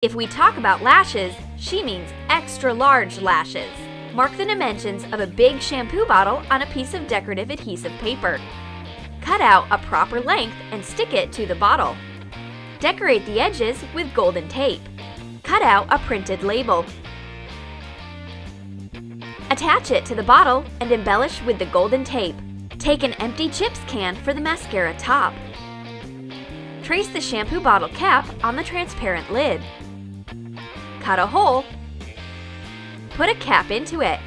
If we talk about lashes, she means extra large lashes. Mark the dimensions of a big shampoo bottle on a piece of decorative adhesive paper. Cut out a proper length and stick it to the bottle. Decorate the edges with golden tape. Cut out a printed label. Attach it to the bottle and embellish with the golden tape. Take an empty chips can for the mascara top. Trace the shampoo bottle cap on the transparent lid. Cut a hole. Put a cap into it.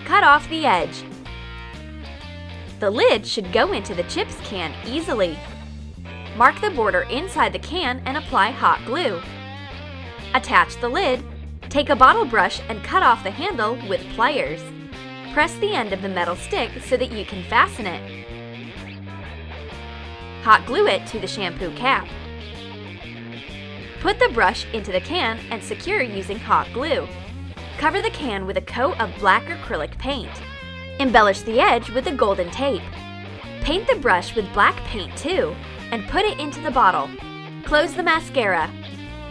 Cut off the edge. The lid should go into the chips can easily. Mark the border inside the can and apply hot glue. Attach the lid. Take a bottle brush and cut off the handle with pliers. Press the end of the metal stick so that you can fasten it. Hot glue it to the shampoo cap. Put the brush into the can and secure using hot glue. Cover the can with a coat of black acrylic paint. Embellish the edge with the golden tape. Paint the brush with black paint too, and put it into the bottle. Close the mascara.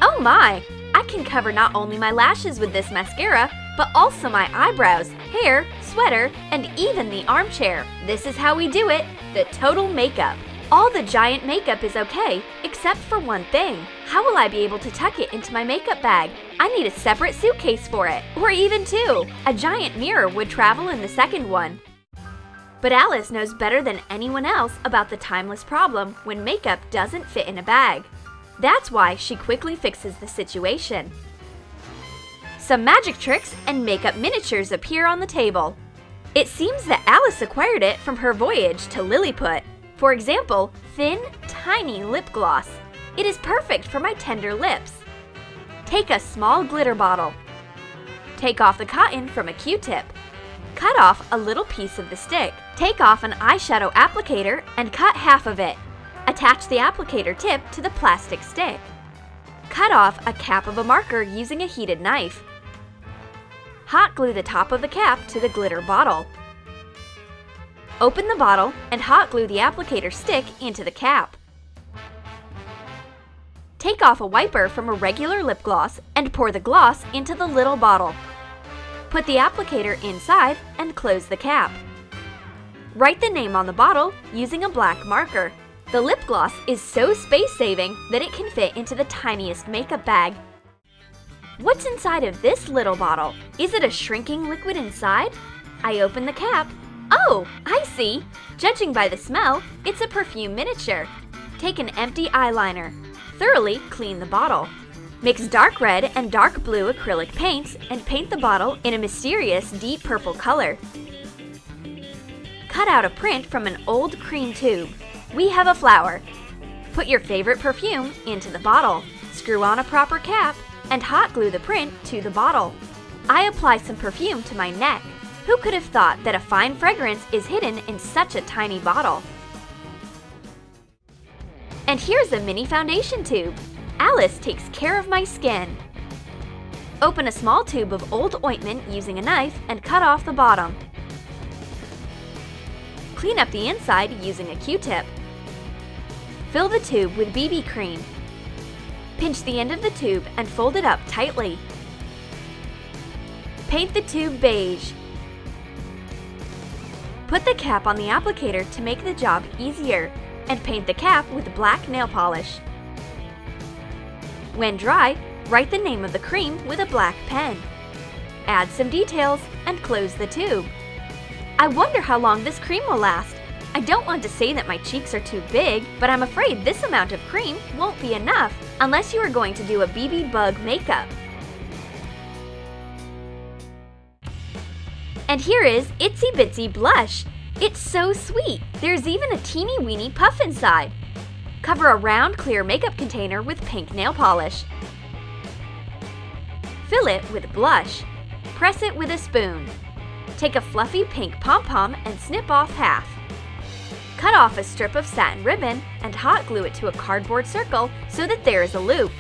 Oh my! I can cover not only my lashes with this mascara, but also my eyebrows, hair, sweater, and even the armchair. This is how we do it, the total makeup. All the giant makeup is okay, except for one thing. How will I be able to tuck it into my makeup bag? I need a separate suitcase for it, or even two. A giant mirror would travel in the second one. But Alice knows better than anyone else about the timeless problem when makeup doesn't fit in a bag. That's why she quickly fixes the situation. Some magic tricks and makeup miniatures appear on the table. It seems that Alice acquired it from her voyage to Lilliput. For example, thin, tiny lip gloss. It is perfect for my tender lips. Take a small glitter bottle. Take off the cotton from a Q-tip. Cut off a little piece of the stick. Take off an eyeshadow applicator and cut half of it. Attach the applicator tip to the plastic stick. Cut off a cap of a marker using a heated knife. Hot glue the top of the cap to the glitter bottle. Open the bottle and hot glue the applicator stick into the cap. Take off a wiper from a regular lip gloss and pour the gloss into the little bottle. Put the applicator inside and close the cap. Write the name on the bottle using a black marker. The lip gloss is so space-saving that it can fit into the tiniest makeup bag. What's inside of this little bottle? Is it a shrinking liquid inside? I open the cap. Oh, I see! Judging by the smell, it's a perfume miniature. Take an empty eyeliner. Thoroughly clean the bottle. Mix dark red and dark blue acrylic paints and paint the bottle in a mysterious deep purple color. Cut out a print from an old cream tube. We have a flower. Put your favorite perfume into the bottle. Screw on a proper cap and hot glue the print to the bottle. I apply some perfume to my neck. Who could have thought that a fine fragrance is hidden in such a tiny bottle? And here's a mini foundation tube. Alice takes care of my skin. Open a small tube of old ointment using a knife and cut off the bottom. Clean up the inside using a Q-tip. Fill the tube with BB cream. Pinch the end of the tube and fold it up tightly. Paint the tube beige. Put the cap on the applicator to make the job easier, and paint the cap with black nail polish. When dry, write the name of the cream with a black pen. Add some details and close the tube. I wonder how long this cream will last. I don't want to say that my cheeks are too big, but I'm afraid this amount of cream won't be enough unless you are going to do a BB bug makeup. And here is Itsy Bitsy Blush. It's so sweet. There's even a teeny weeny puff inside. Cover a round clear makeup container with pink nail polish. Fill it with blush. Press it with a spoon. Take a fluffy pink pom-pom and snip off half. Cut off a strip of satin ribbon and hot glue it to a cardboard circle so that there is a loop.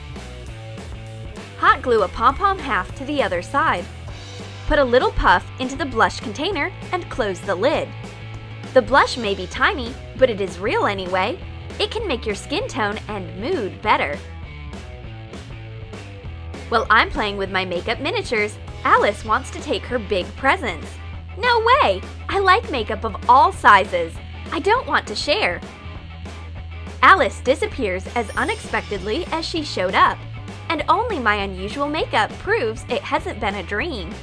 Hot glue a pom-pom half to the other side. Put a little puff into the blush container and close the lid. The blush may be tiny, but it is real anyway. It can make your skin tone and mood better. While I'm playing with my makeup miniatures, Alice wants to take her big presents. No way! I like makeup of all sizes. I don't want to share. Alice disappears as unexpectedly as she showed up, and only my unusual makeup proves it hasn't been a dream.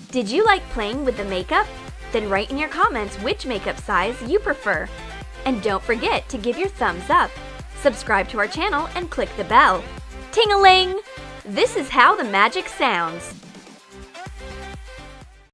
Did you like playing with the makeup? Then write in your comments which makeup size you prefer. And don't forget to give your thumbs up, subscribe to our channel, and click the bell. Ting-a-ling! This is how the magic sounds.